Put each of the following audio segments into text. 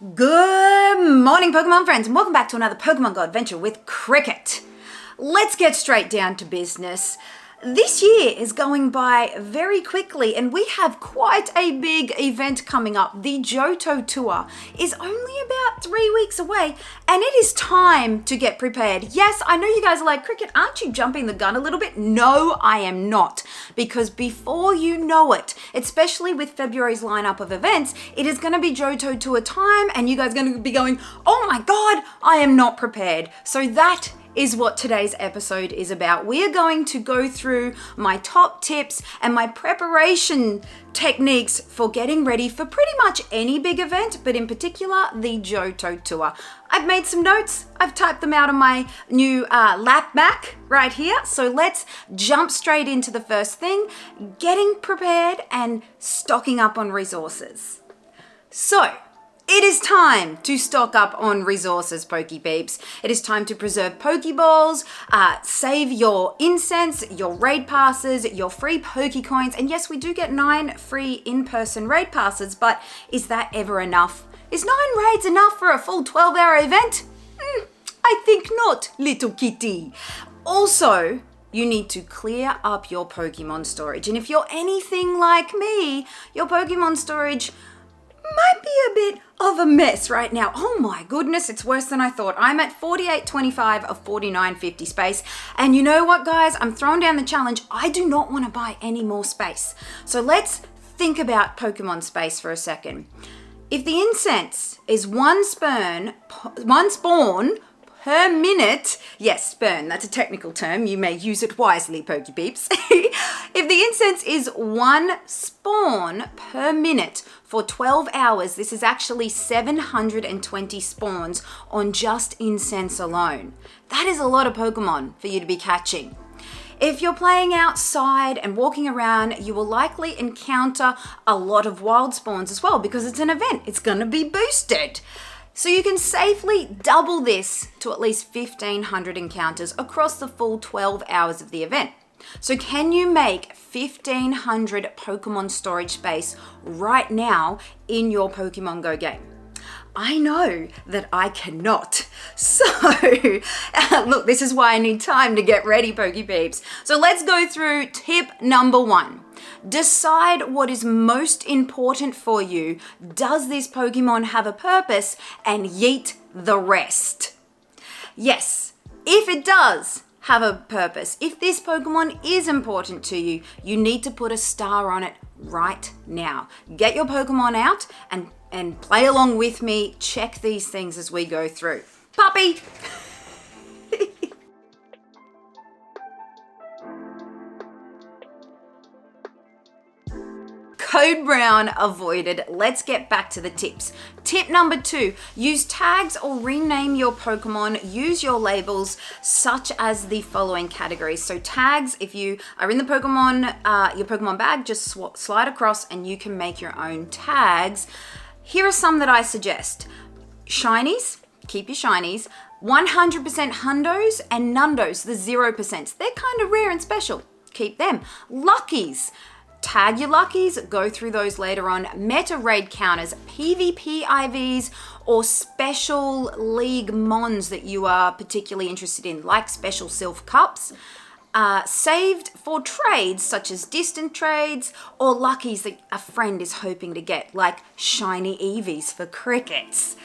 Good morning, Pokemon friends, and welcome back to another Pokemon GO adventure with Kriket. Let's get straight down to business. This year is going by very quickly, and we have quite a big event coming up. The Johto Tour is only about 3 weeks away, and it is time to get prepared. Yes, I know you guys are like, Kriket, aren't you jumping the gun a little bit? No, I am not, because before you know it, especially with February's lineup of events, it is going to be Johto Tour time, and you guys are going to be going, oh my god, I am not prepared. So that is what today's episode is about. We are going to go through my top tips and my preparation techniques for getting ready for pretty much any big event, but in particular, the Johto Tour. I've made some notes. I've typed them out on my new lap Mac right here. So let's jump straight into the first thing, getting prepared and stocking up on resources. So, it is time to stock up on resources, Pokepeeps. It is time to preserve Pokeballs, save your incense, your raid passes, your free Pokecoins, and yes, we do get 9 free in-person raid passes, but is that ever enough? Is 9 raids enough for a full 12-hour event? I think not, little kitty. Also, you need to clear up your Pokemon storage, and if you're anything like me, your Pokemon storage might be a bit of a mess right now. Oh my goodness, it's worse than I thought. I'm at 4825 of 4950 space. And you know what, guys? I'm throwing down the challenge. I do not want to buy any more space. So let's think about Pokemon space for a second. If the incense is one spawn per minute, yes, spurn, that's a technical term. You may use it wisely, Pokepeeps. If the incense is 1 spawn per minute for 12 hours, this is actually 720 spawns on just incense alone. That is a lot of Pokemon for you to be catching. If you're playing outside and walking around, you will likely encounter a lot of wild spawns as well because it's an event. It's going to be boosted. So you can safely double this to at least 1,500 encounters across the full 12 hours of the event. So can you make 1,500 Pokemon storage space right now in your Pokemon GO game? I know that I cannot. So, look, this is why I need time to get ready, Pokepeeps. So let's go through tip number 1. Decide what is most important for you. Does this Pokemon have a purpose? And yeet the rest. Yes, if it does have a purpose, if this Pokemon is important to you, you need to put a star on it right now. Get your Pokemon out and play along with me. Check these things as we go through. Puppy! Code brown avoided. Let's get back to the tips. Tip number 2, use tags or rename your Pokemon. Use your labels such as the following categories. So tags, if you are in the Pokemon, your Pokemon bag, just slide across and you can make your own tags. Here are some that I suggest. Shinies, keep your shinies. 100% hundos and nundos, the 0%. They're kind of rare and special. Keep them. Luckies. Tag your luckies, go through those later on. Meta raid counters, PvP IVs, or special league mons that you are particularly interested in, like special Sylph Cups. Saved for trades such as distant trades or luckies that a friend is hoping to get, like shiny Eevees for Krikets.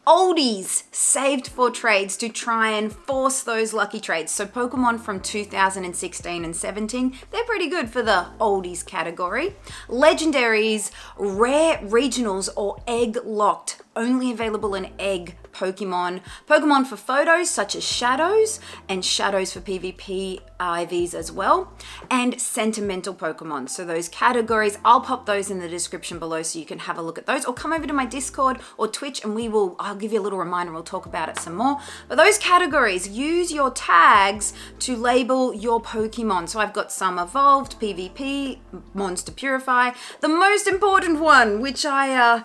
Oldies saved for trades to try and force those lucky trades. So Pokemon from 2016 and 17, they're pretty good for the oldies category. Legendaries, rare regionals or egg locked, only available in egg Pokemon. Pokemon for photos such as Shadows and Shadows for PvP IVs as well. And sentimental Pokemon. So those categories, I'll pop those in the description below so you can have a look at those, or come over to my Discord or Twitch and I'll give you a little reminder, we'll talk about it some more. But those categories, use your tags to label your Pokemon. So I've got some evolved, PvP, Monster Purify. The most important one, which I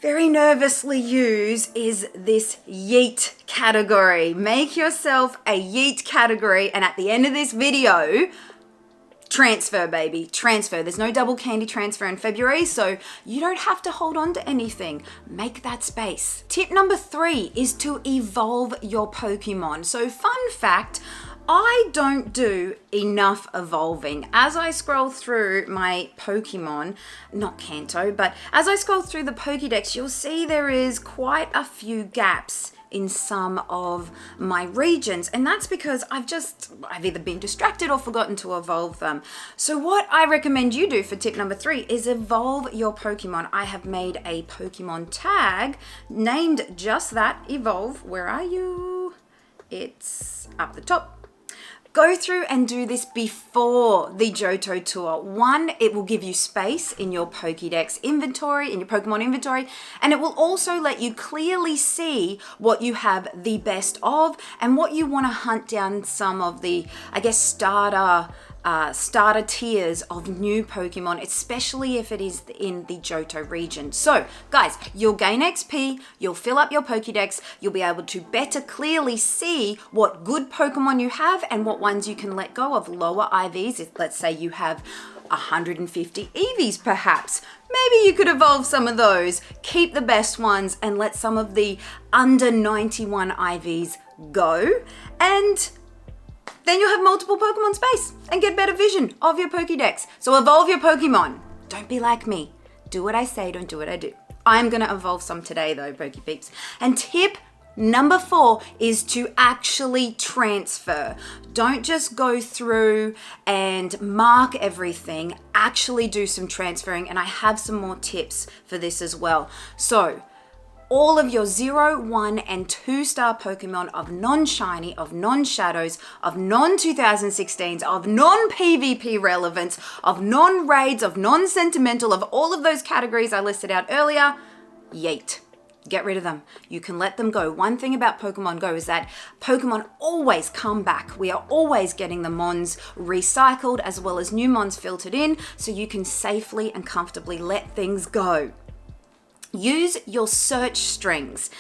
very nervously use, is this yeet category. Make yourself a yeet category, and at the end of this video, transfer, baby, transfer. There's no double candy transfer in February, so you don't have to hold on to anything. Make that space. Tip number 3 is to evolve your Pokemon. So fun fact, I don't do enough evolving. As I scroll through my Pokemon, not Kanto, but as I scroll through the Pokédex, you'll see there is quite a few gaps in some of my regions, and that's because I've either been distracted or forgotten to evolve them. So what I recommend you do for tip number 3 is evolve your Pokemon. I have made a Pokemon tag named just that, evolve. Where are you? It's up the top. Go through and do this before the Johto Tour. 1, it will give you space in your Pokédex inventory, in your Pokemon inventory, and it will also let you clearly see what you have the best of and what you want to hunt down some of the, I guess, starter tiers of new Pokemon, especially if it is in the Johto region. So guys, you'll gain XP, you'll fill up your Pokédex, you'll be able to better clearly see what good Pokemon you have and what ones you can let go of lower IVs. If let's say you have 150 EVs perhaps, maybe you could evolve some of those, keep the best ones and let some of the under 91 IVs go, and then you'll have multiple Pokemon space and get better vision of your Pokédex. So evolve your Pokemon. Don't be like me. Do what I say, don't do what I do. I'm gonna evolve some today though, Pokepeeps. And tip number 4 is to actually transfer. Don't just go through and mark everything, actually do some transferring, and I have some more tips for this as well. So, all of your 0, 1, and 2 star Pokemon of non-shiny, of non-shadows, of non-2016s, of non-PvP relevance, of non-raids, of non-sentimental, of all of those categories I listed out earlier, yeet. Get rid of them. You can let them go. One thing about Pokemon Go is that Pokemon always come back. We are always getting the Mons recycled as well as new Mons filtered in, so you can safely and comfortably let things go. Use your search strings.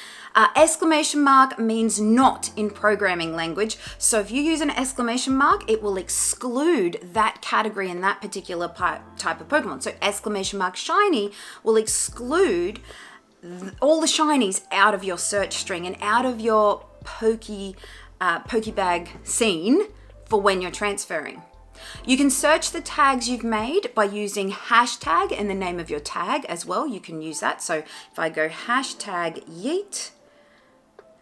Exclamation mark means not in programming language. So if you use an exclamation mark, it will exclude that category and that particular type of Pokemon. So exclamation mark shiny will exclude all the shinies out of your search string and out of your Pokebag scene for when you're transferring. You can search the tags you've made by using hashtag and the name of your tag as well. You can use that. So if I go hashtag yeet,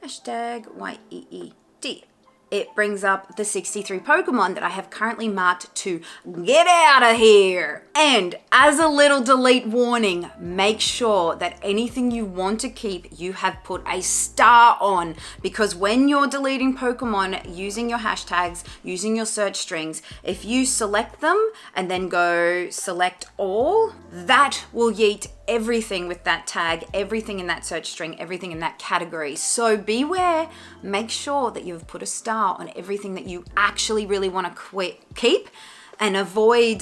hashtag YEET, it brings up the 63 Pokemon that I have currently marked to get out of here. And as a little delete warning, make sure that anything you want to keep, you have put a star on, because when you're deleting Pokemon using your hashtags, using your search strings, if you select them and then go select all, that will yeet everything with that tag, everything in that search string, everything in that category. So beware, make sure that you've put a star on everything that you actually really want to keep, and avoid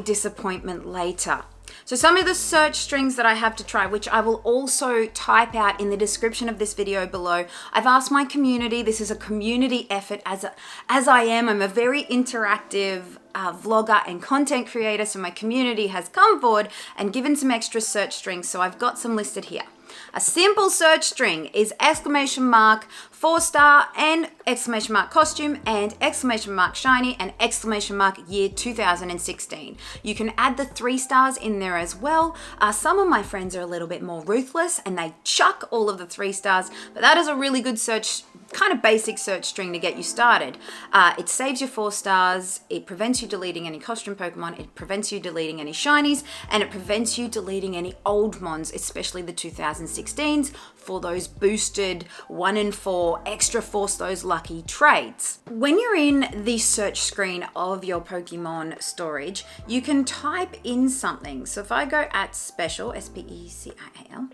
disappointment later. So some of the search strings that I have to try, which I will also type out in the description of this video below. I've asked my community, this is a community effort I'm a very interactive vlogger and content creator, so my community has come forward and given some extra search strings, so I've got some listed here. A simple search string is exclamation mark 4-star and exclamation mark costume and exclamation mark shiny and exclamation mark year 2016. You can add the 3 stars in there as well. Some of my friends are a little bit more ruthless and they chuck all of the 3 stars, but that is a really good search, kind of basic search string to get you started. It saves your 4 stars, it prevents you deleting any costume Pokemon, it prevents you deleting any shinies, and it prevents you deleting any old Mons, especially the 2016s, for those boosted 1 in 4 extra force those lucky trades. When you're in the search screen of your Pokemon storage, you can type in something. So if I go at special, SPECIAL,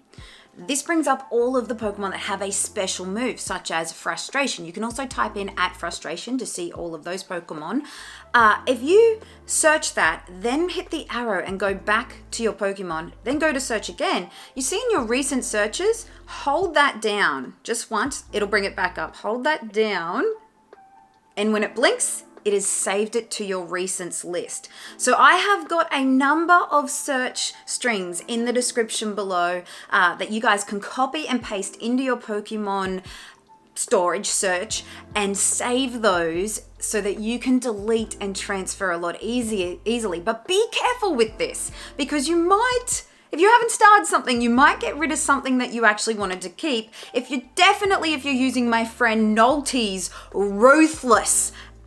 this brings up all of the Pokemon that have a special move, such as Frustration. You can also type in at Frustration to see all of those Pokemon. If you search that, then hit the arrow and go back to your Pokemon, then go to search again, you see in your recent searches, hold that down just once, it'll bring it back up. Hold that down, and when it blinks, it has saved it to your recents list. So I have got a number of search strings in the description below that you guys can copy and paste into your Pokemon storage search and save those so that you can delete and transfer a lot easily. But be careful with this, because you might, if you haven't started something, you might get rid of something that you actually wanted to keep. If you're using my friend Noldty's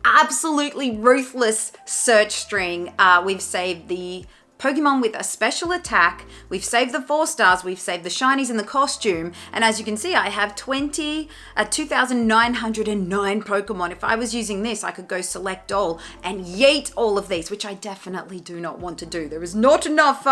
absolutely ruthless search string, we've saved the Pokemon with a special attack, we've saved the 4 stars, we've saved the shinies and the costume, and as you can see, I have 2,909 Pokemon. If I was using this, I could go select all and yeet all of these, which I definitely do not want to do. There is not enough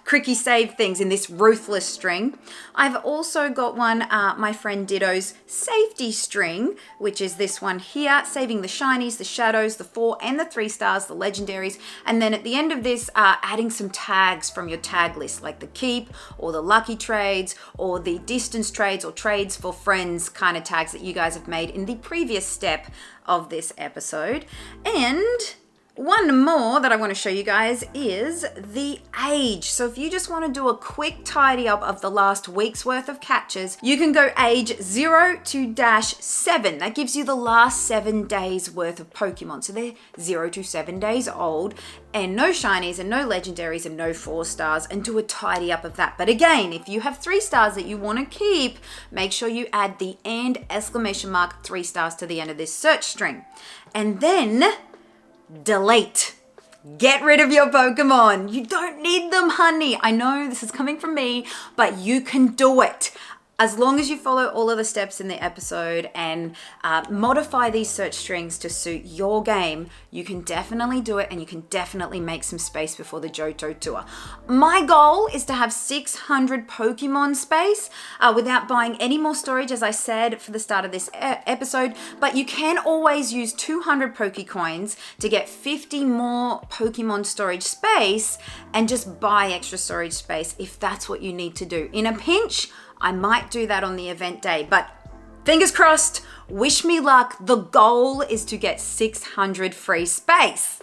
Kriket save things in this ruthless string. I've also got one, my friend Ditto's safety string, which is this one here, saving the shinies, the shadows, the 4 and the 3 stars, the legendaries, and then at the end of this, adding some tags from your tag list, like the keep or the lucky trades or the distance trades or trades for friends kind of tags that you guys have made in the previous step of this episode. And one more that I want to show you guys is the age. So if you just want to do a quick tidy up of the last week's worth of catches, you can go age 0 to -7. That gives you the last 7 days worth of Pokemon. So they're 0 to 7 days old, and no shinies and no legendaries and no 4 stars, and do a tidy up of that. But again, if you have 3 stars that you want to keep, make sure you add the and exclamation mark 3 stars to the end of this search string. And then delete. Get rid of your Pokemon. You don't need them, honey. I know this is coming from me, but you can do it. As long as you follow all of the steps in the episode and modify these search strings to suit your game, you can definitely do it, and you can definitely make some space before the Johto Tour. My goal is to have 600 Pokemon space without buying any more storage, as I said for the start of this episode, but you can always use 200 Pokecoins to get 50 more Pokemon storage space and just buy extra storage space if that's what you need to do. In a pinch, I might do that on the event day, but fingers crossed, wish me luck. The goal is to get 600 free space.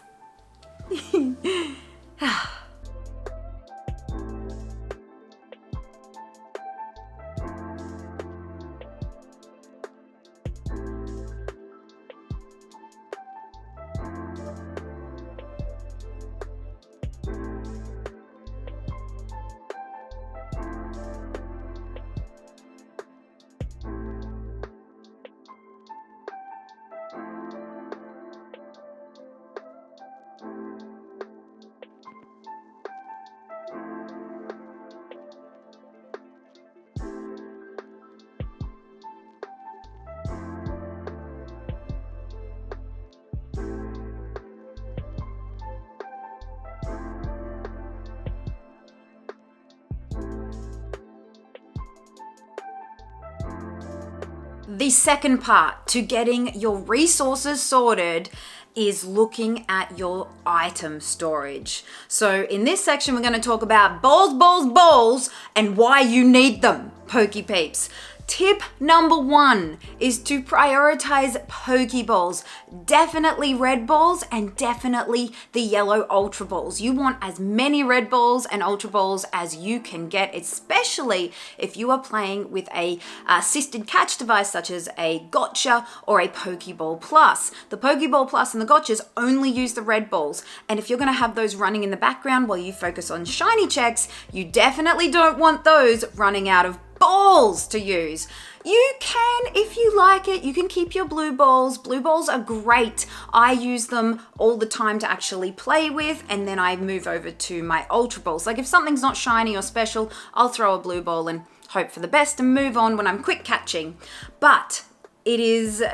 The second part to getting your resources sorted is looking at your item storage. So in this section, we're going to talk about balls, and why you need them, Poke Peeps. Tip number 1 is to prioritize Pokeballs. Definitely red balls and definitely the yellow Ultra Balls. You want as many red balls and Ultra Balls as you can get, especially if you are playing with a assisted catch device such as a Gotcha or a Pokeball Plus. The Pokeball Plus and the Gotchas only use the red balls, and if you're going to have those running in the background while you focus on shiny checks, you definitely don't want those running out of balls to use. You can, if you like it, you can keep your blue balls. Blue balls are great. I use them all the time to actually play with, and then I move over to my Ultra Balls. Like if something's not shiny or special, I'll throw a blue ball and hope for the best and move on when I'm quick catching. But it is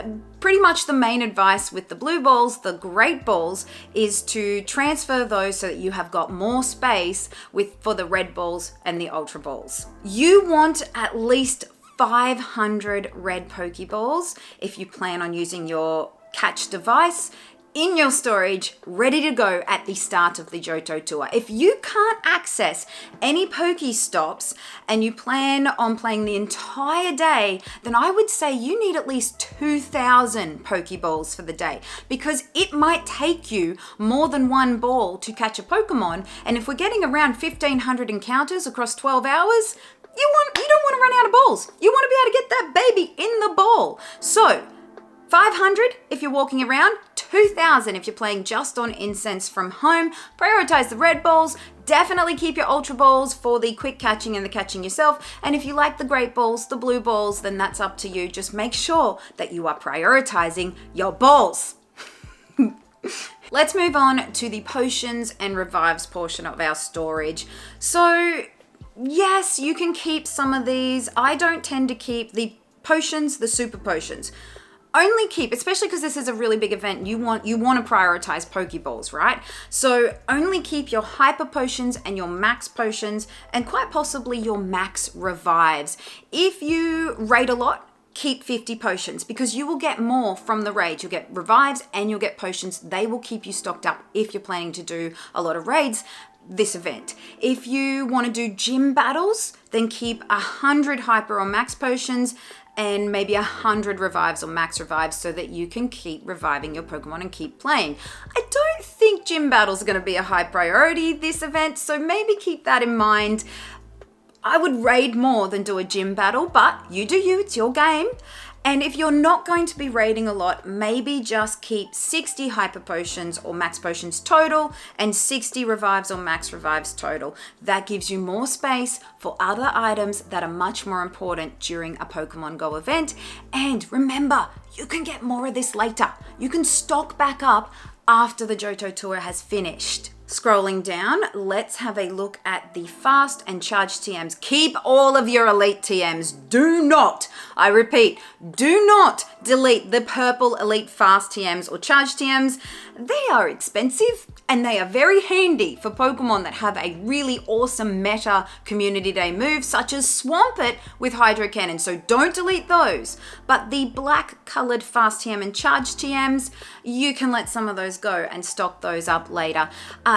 pretty much the main advice with the blue balls, the great balls, is to transfer those so that you have got more space for the red balls and the Ultra Balls. You want at least 500 red Pokeballs if you plan on using your catch device. in your storage, ready to go at the start of the Johto Tour. If you can't access any Pokestops and you plan on playing the entire day, then I would say you need at least 2,000 Pokeballs for the day, because it might take you more than one ball to catch a Pokemon. And if we're getting around 1,500 encounters across 12 hours, you don't want to run out of balls. You want to be able to get that baby in the ball. So 500 if you're walking around, 2,000 if you're playing just on incense from home. Prioritize the red balls. Definitely keep your ultra balls for the quick catching and the catching yourself. And if you like the great balls, the blue balls, then that's up to you. Just make sure that you are prioritizing your balls. Let's move on to the potions and revives portion of our storage. So yes, you can keep some of these. I don't tend to keep the potions, the super potions. Only keep, especially because this is a really big event, you want to prioritize Pokeballs, right? So only keep your hyper potions and your max potions, and quite possibly your max revives. If you raid a lot, keep 50 potions, because you will get more from the raids. You'll get revives and you'll get potions. They will keep you stocked up if you're planning to do a lot of raids this event. If you want to do gym battles, then keep 100 hyper or max potions and maybe 100 revives or max revives, so that you can keep reviving your Pokemon and keep playing. I don't think gym battles are going to be a high priority this event, so maybe keep that in mind. I would raid more than do a gym battle, but you do you, it's your game. And if you're not going to be raiding a lot, maybe just keep 60 hyper potions or max potions total and 60 revives or max revives total. That gives you more space for other items that are much more important during a Pokemon Go event. And remember, you can get more of this later. You can stock back up after the Johto Tour has finished. Scrolling down, let's have a look at the fast and charge TMs. Keep all of your elite TMs. Do not, I repeat, do not delete the purple elite fast TMs or charge TMs. They are expensive and they are very handy for Pokemon that have a really awesome meta community day move, such as Swamp It with Hydro Cannon. So don't delete those. But the black colored fast TM and charge TMs, you can let some of those go and stock those up later.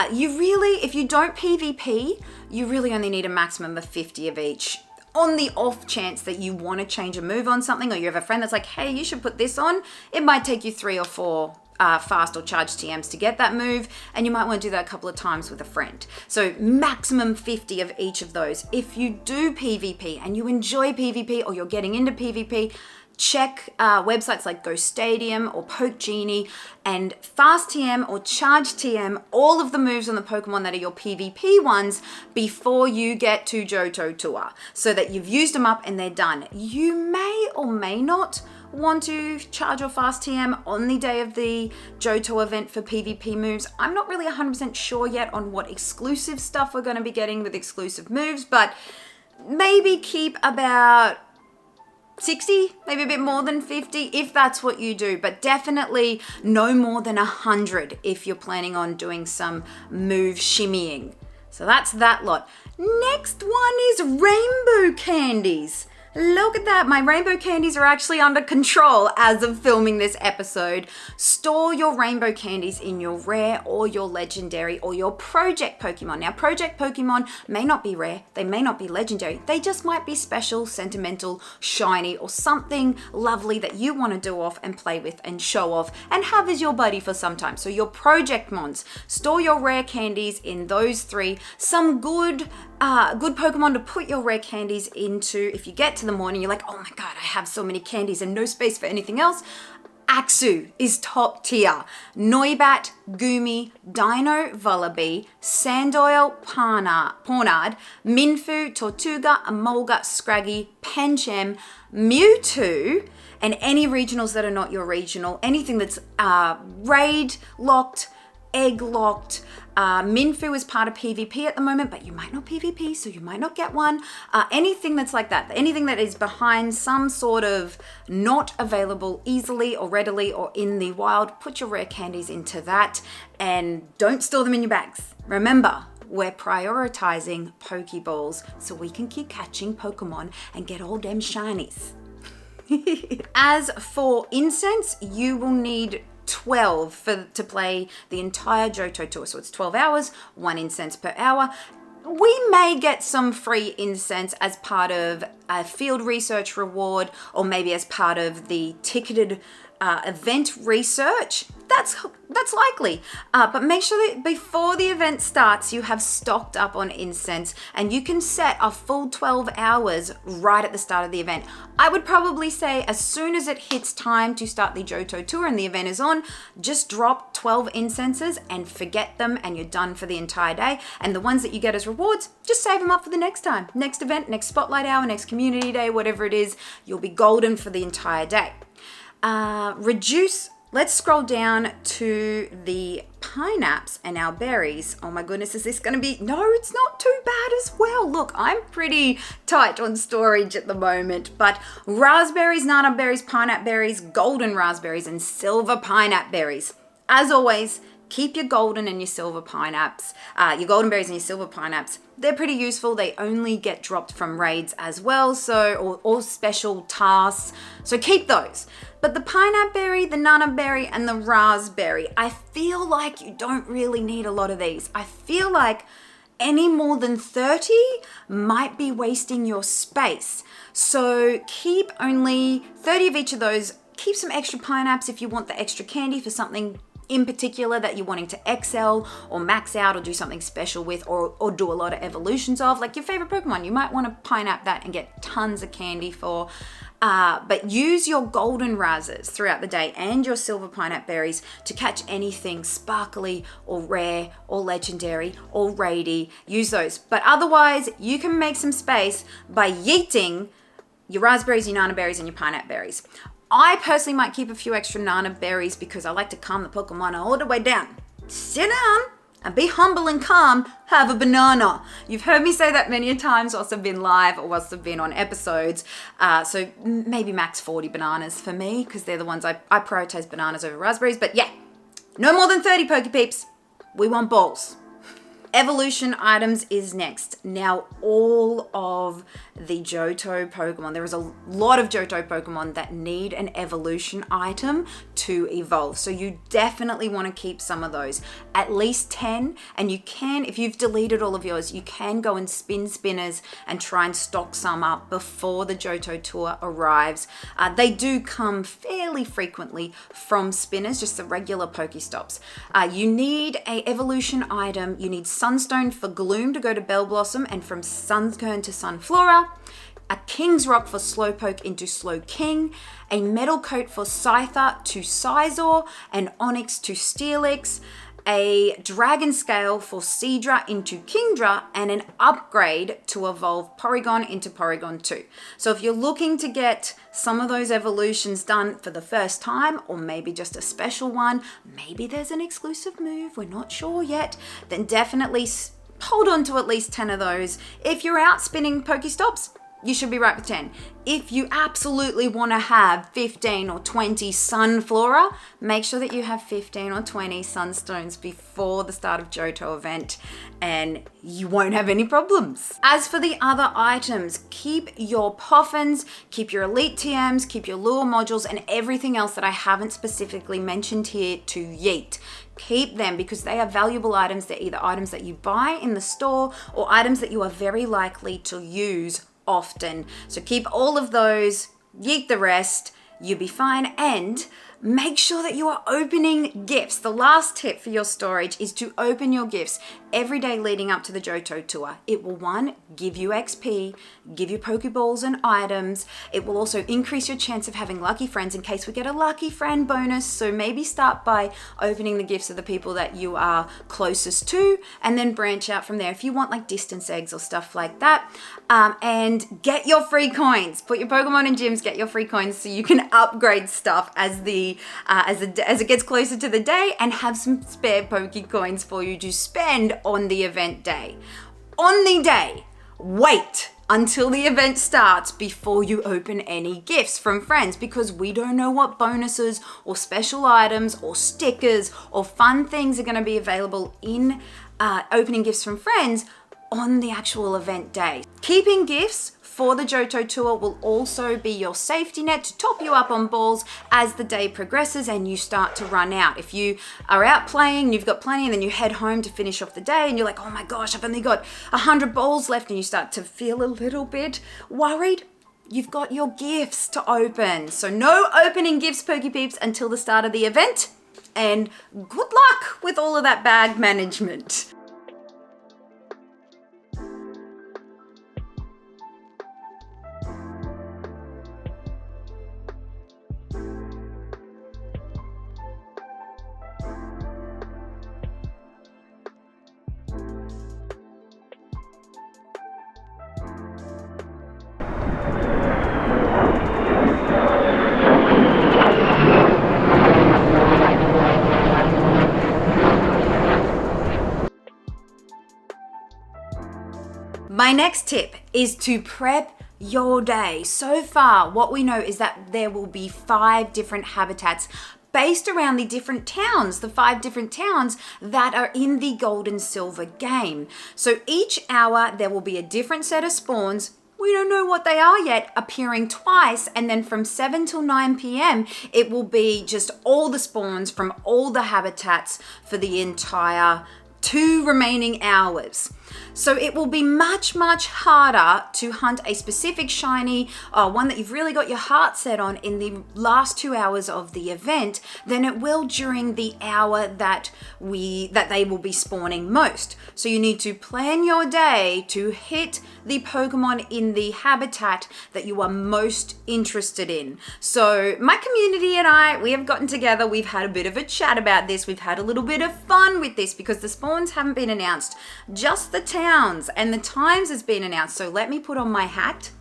If you don't PvP, you really only need a maximum of 50 of each. On the off chance that you want to change a move on something, or you have a friend that's like, hey, you should put this on, it might take you 3 or 4 fast or charge TMs to get that move, and you might want to do that a couple of times with a friend. So maximum 50 of each of those. If you do PvP and you enjoy PvP, or you're getting into PvP, check websites like Go Stadium or Poke Genie, and fast TM or charge TM all of the moves on the Pokemon that are your PvP ones before you get to Johto Tour, so that you've used them up and they're done. You may or may not want to charge or fast TM on the day of the Johto event for PvP moves. I'm not really 100% sure yet on what exclusive stuff we're going to be getting with exclusive moves, but maybe keep about 60, maybe a bit more than 50 if that's what you do, but definitely no more than 100 if you're planning on doing some move shimmying. So that's that lot. Next one is rainbow candies. Look at that, my rainbow candies are actually under control as of filming this episode. Store your rainbow candies in your rare or your legendary or your project Pokemon. Now, project Pokemon may not be rare, they may not be legendary, they just might be special, sentimental, shiny, or something lovely that you want to do off and play with and show off and have as your buddy for some time. So your project mons, store your rare candies in those 3. Some good Pokemon to put your rare candies into. If you get to the morning, you're like, oh my god, I have so many candies and no space for anything else. Axu is top tier. Noibat, Goomy, Dino, Vullaby, Sandoyle, Pornard, Minfu, Tortuga, Emolga, Scraggy, Penchem, Mewtwo, and any regionals that are not your regional. Anything that's raid locked, egg locked. Minfu is part of PvP at the moment, but you might not PvP, so you might not get one. Anything that's like that, anything that is behind some sort of not available easily or readily or in the wild, put your rare candies into that and don't store them in your bags. Remember, we're prioritizing Pokeballs so we can keep catching Pokemon and get all them shinies. As for incense, you will need 12 to play the entire Johto Tour. So it's 12 hours, 1 incense per hour. We may get some free incense as part of a field research reward, or maybe as part of the ticketed event research. That's likely. But make sure that before the event starts, you have stocked up on incense, and you can set a full 12 hours right at the start of the event. I would probably say as soon as it hits time to start the Johto Tour and the event is on, just drop 12 incenses and forget them, and you're done for the entire day. And the ones that you get as rewards, just save them up for the next time. Next event, next spotlight hour, next community day, whatever it is, you'll be golden for the entire day. Let's scroll down to the pineapples and our berries. Oh my goodness, is this going to be? No, it's not too bad as well. Look, I'm pretty tight on storage at the moment, but raspberries, nana berries, pineapple berries, golden raspberries, and silver pineapple berries. As always, keep your golden and your silver pineapples, your golden berries and your silver pineapples. They're pretty useful. They only get dropped from raids as well, or special tasks. So keep those. But the pineapple berry, the nana berry, and the raspberry, I feel like you don't really need a lot of these. I feel like any more than 30 might be wasting your space. So keep only 30 of each of those. Keep some extra pineapples if you want the extra candy for something in particular that you're wanting to excel or max out or do something special with, or do a lot of evolutions of, like your favorite Pokemon. You might want to pineapple that and get tons of candy for. But use your golden razzes throughout the day and your silver pineapple berries to catch anything sparkly or rare or legendary or raidy. Use those. But otherwise, you can make some space by yeeting your raspberries, your nana berries, and your pineapple berries. I personally might keep a few extra nana berries because I like to calm the Pokemon all the way down. Sit down and be humble and calm. Have a banana. You've heard me say that many times whilst I've been live or whilst I've been on episodes. So maybe max 40 bananas for me, because they're the ones I prioritize bananas over raspberries. But yeah, no more than 30 Poke Peeps. We want balls. Evolution items is next. Now, all of the Johto Pokemon, there is a lot of Johto Pokemon that need an evolution item to evolve. So you definitely want to keep some of those, at least 10. And you can, if you've deleted all of yours, you can go and spin spinners and try and stock some up before the Johto Tour arrives. They do come fairly frequently from spinners, just the regular Pokestops. You need a evolution item. You need Sunstone for Gloom to go to Bell Blossom, and from Sunkern to Sunflora. A King's Rock for Slowpoke into Slowking. A Metal Coat for Scyther to Scizor. An Onyx to Steelix. A Dragon Scale for Seadra into Kingdra, and an upgrade to evolve Porygon into Porygon 2. So if you're looking to get some of those evolutions done for the first time, or maybe just a special one, maybe there's an exclusive move, we're not sure yet, then definitely hold on to at least 10 of those. If you're out spinning Pokestops, you should be right with 10. If you absolutely want to have 15 or 20 Sunflora, make sure that you have 15 or 20 Sunstones before the start of Johto event, and you won't have any problems. As for the other items, keep your Poffins, keep your Elite TMs, keep your Lure modules, and everything else that I haven't specifically mentioned here to yeet. Keep them because they are valuable items. They're either items that you buy in the store or items that you are very likely to use often. So keep all of those, yeet the rest, you'll be fine. And make sure that you are opening gifts. The last tip for your storage is to open your gifts every day leading up to the Johto Tour. It will, one, give you XP, give you Pokeballs and items. It will also increase your chance of having lucky friends in case we get a lucky friend bonus. So maybe start by opening the gifts of the people that you are closest to, and then branch out from there if you want like distance eggs or stuff like that. And get your free coins. Put your Pokemon in gyms, get your free coins so you can upgrade stuff as it gets closer to the day, and have some spare Poke coins for you to spend on the event day. On the day, wait until the event starts before you open any gifts from friends, because we don't know what bonuses or special items or stickers or fun things are going to be available in opening gifts from friends on the actual event day. Keeping gifts for the Johto Tour will also be your safety net to top you up on balls as the day progresses and you start to run out. If you are out playing, you've got plenty, and then you head home to finish off the day and you're like, oh my gosh, I've only got 100 balls left, and you start to feel a little bit worried, you've got your gifts to open. So no opening gifts, Pokey Peeps, until the start of the event. And good luck with all of that bag management. My next tip is to prep your day. So far, what we know is that there will be 5 different habitats based around the different towns, the 5 different towns that are in the gold and silver game. So each hour there will be a different set of spawns. We don't know what they are yet, appearing twice, and then from 7 till 9 p.m. it will be just all the spawns from all the habitats for the entire 2 remaining hours. So it will be much harder to hunt a specific shiny, one that you've really got your heart set on in the last 2 hours of the event than it will during the hour that they will be spawning most. So you need to plan your day to hit the Pokemon in the habitat that you are most interested in. So my community and I, we have gotten together, we've had a bit of a chat about this, we've had a little bit of fun with this because the spawns haven't been announced, just the towns and the times has been announced. So let me put on my hat.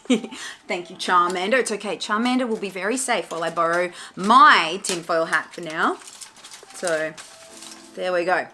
Thank you, Charmander. It's okay, Charmander will be very safe while I borrow my tinfoil hat for now. So there we go.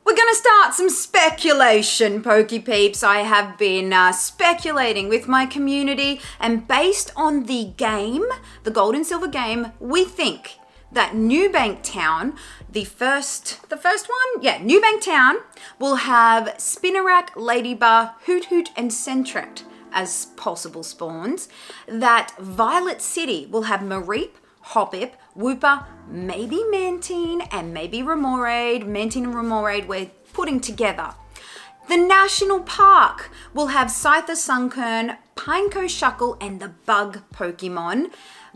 We're going to start some speculation, Pokey Peeps. I have been speculating with my community, and based on the game, the Gold and Silver game, we think that Newbank Town, the first one? Yeah, Newbank Town will have Spinarak, Ladybug, Hoot Hoot, and Sentret as possible spawns. That Violet City will have Mareep, Hoppip, Wooper, maybe Mantine, and maybe Remoraid. Mantine and Remoraid we're putting together. The National Park will have Scyther, Sunkern, Pineco Shuckle, and the Bug Pokemon.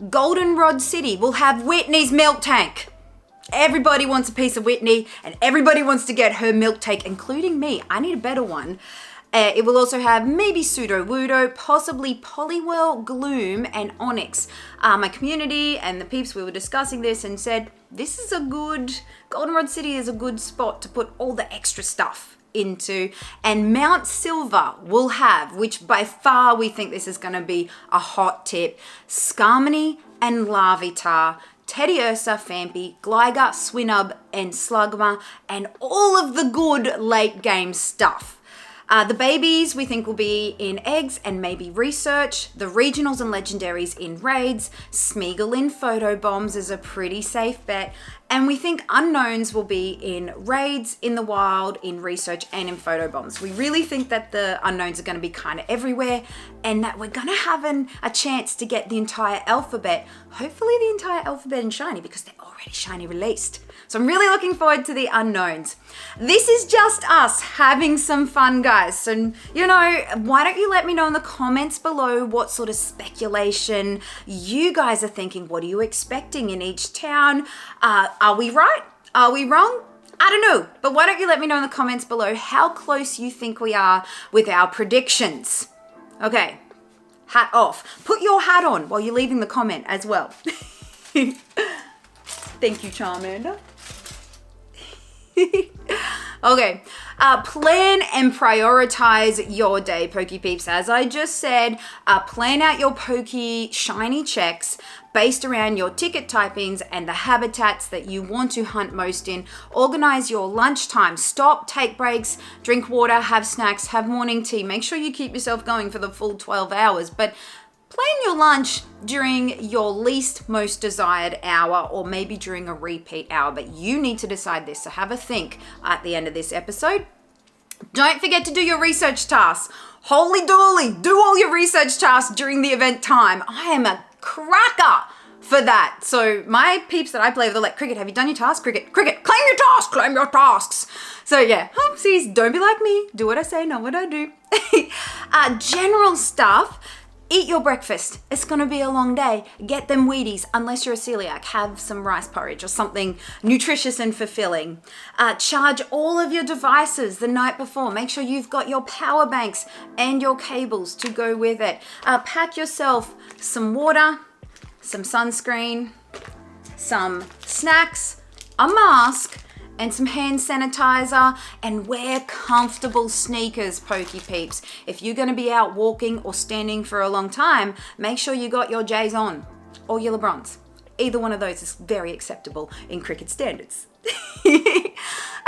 Goldenrod City will have Whitney's Milk Tank. Everybody wants a piece of Whitney, and everybody wants to get her milk tank, including me. I need a better one. It will also have maybe Sudowoodo, possibly Poliwhirl, Gloom, and Onyx. My community and the peeps, we were discussing this and said, this is a good, Goldenrod City is a good spot to put all the extra stuff into. And Mount Silver will have, which by far we think this is going to be a hot tip, Skarmory and Larvitar, Teddiursa, Phanpy, Gligar, Swinub, and Slugma, and all of the good late game stuff. The babies we think will be in eggs and maybe research. The regionals and legendaries in raids. Smeagol in photo bombs is a pretty safe bet. And we think unknowns will be in raids, in the wild, in research, and in photo bombs. We really think that the unknowns are going to be kind of everywhere, and that we're going to have a chance to get the entire alphabet, hopefully the entire alphabet in shiny, because they're already shiny released. So I'm really looking forward to the unknowns. This is just us having some fun, guys. So, why don't you let me know in the comments below what sort of speculation you guys are thinking? What are you expecting in each town? Are we right? Are we wrong? I don't know, but why don't you let me know in the comments below how close you think we are with our predictions. Okay, hat off. Put your hat on while you're leaving the comment as well. Thank you, Charmander. Okay, plan and prioritize your day, Pokey Peeps. As I just said, plan out your Pokey shiny checks based around your ticket typings and the habitats that you want to hunt most in. Organize your lunchtime. Stop, take breaks, drink water, have snacks, have morning tea. Make sure you keep yourself going for the full 12 hours, but plan your lunch during your least most desired hour, or maybe during a repeat hour, but you need to decide this. So have a think at the end of this episode. Don't forget to do your research tasks. Holy dooly, do all your research tasks during the event time. I am a cracker for that. So my peeps that I play with are like, Kriket, have you done your task? Kriket, claim your tasks, claim your tasks. So yeah, oopsies, don't be like me. Do what I say, not what I do. General stuff. Eat your breakfast. It's gonna be a long day. Get them Wheaties, unless you're a celiac. Have some rice porridge or something nutritious and fulfilling. Charge all of your devices the night before. Make sure you've got your power banks and your cables to go with it. Pack yourself some water, some sunscreen, some snacks, a mask, and some hand sanitizer, and wear comfortable sneakers, Pokey Peeps. If you're gonna be out walking or standing for a long time, make sure you got your J's on, or your LeBrons. Either one of those is very acceptable in Kriket standards.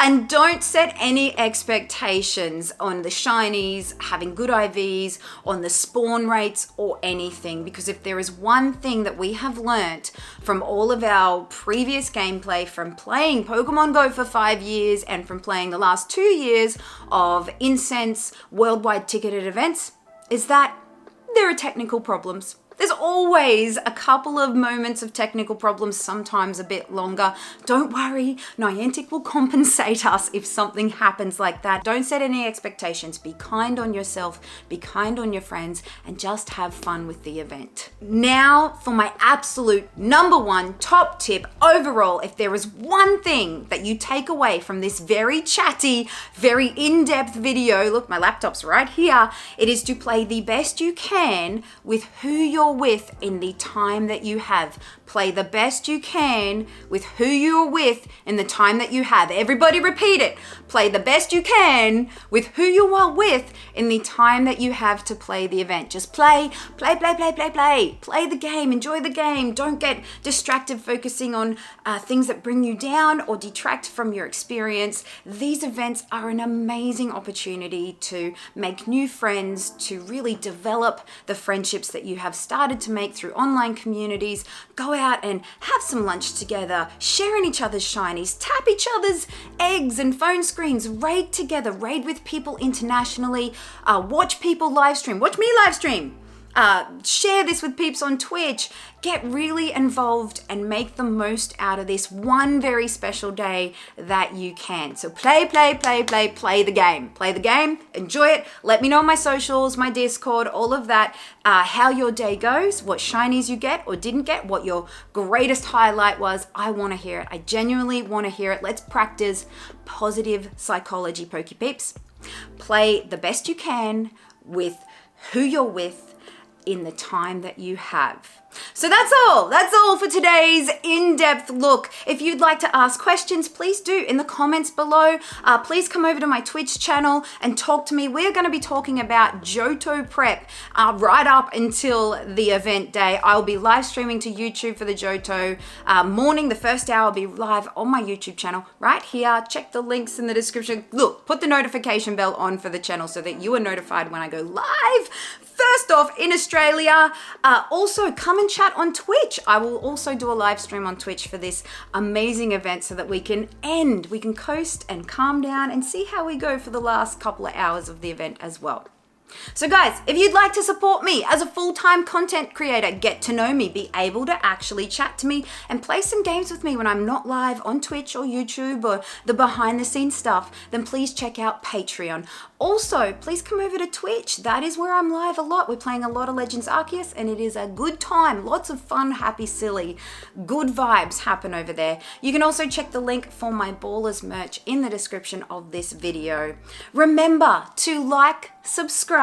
And don't set any expectations on the shinies, having good IVs, on the spawn rates or anything, because if there is one thing that we have learnt from all of our previous gameplay, from playing Pokemon Go for 5 years and from playing the last 2 years of Incense worldwide ticketed events, is that there are technical problems. There's always a couple of moments of technical problems, sometimes a bit longer. Don't worry, Niantic will compensate us if something happens like that. Don't set any expectations. Be kind on yourself, be kind on your friends, and just have fun with the event. Now for my absolute #1 top tip overall. If there is one thing that you take away from this very chatty, very in-depth video, look, my laptop's right here, it is to play the best you can with who you're with in the time that you have. Play the best you can with who you're with in the time that you have. Everybody repeat it. Play the best you can with who you are with in the time that you have to play the event. Just play. Play the game, enjoy the game. Don't get distracted focusing on things that bring you down or detract from your experience. These events are an amazing opportunity to make new friends, to really develop the friendships that you have started to make through online communities. Go out and have some lunch together, sharing each other's shinies, tap each other's eggs and phone screens, raid together, raid with people internationally, watch people live stream, watch me live stream. Share this with peeps on Twitch. Get really involved and make the most out of this one very special day that you can. So play the game. Play the game, enjoy it. Let me know on my socials, my Discord, all of that, how your day goes, what shinies you get or didn't get, what your greatest highlight was. I want to hear it. I genuinely want to hear it. Let's practice positive psychology, Pokey Peeps. Play the best you can with who you're with in the time that you have. So that's all for today's in-depth look. If you'd like to ask questions, please do in the comments below. Please come over to my Twitch channel and talk to me. We're going to be talking about Johto prep right up until the event day. I'll be live streaming to YouTube for the Johto morning. The first hour will be live on my YouTube channel right here. Check the links in the description. Look, put the notification bell on for the channel so that you are notified when I go live. First off, in Australia, also come and chat on Twitch. I will also do a live stream on Twitch for this amazing event so that we can coast and calm down and see how we go for the last couple of hours of the event as well. So guys, if you'd like to support me as a full-time content creator, get to know me, be able to actually chat to me and play some games with me when I'm not live on Twitch or YouTube or the behind the scenes stuff, then please check out Patreon. Also, please come over to Twitch. That is where I'm live a lot. We're playing a lot of Legends Arceus and it is a good time. Lots of fun, happy, silly, good vibes happen over there. You can also check the link for my Ballers merch in the description of this video. Remember to like, subscribe,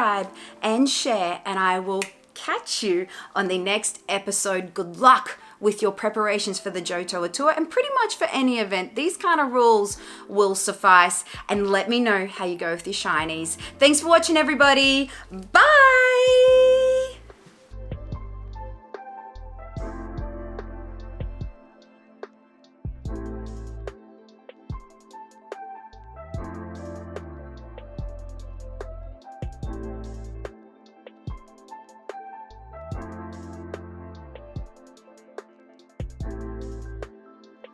and share, and I will catch you on the next episode. Good luck with your preparations for the Johto Tour and pretty much for any event. These kind of rules will suffice, and let me know how you go with your shinies. Thanks for watching, everybody. Bye!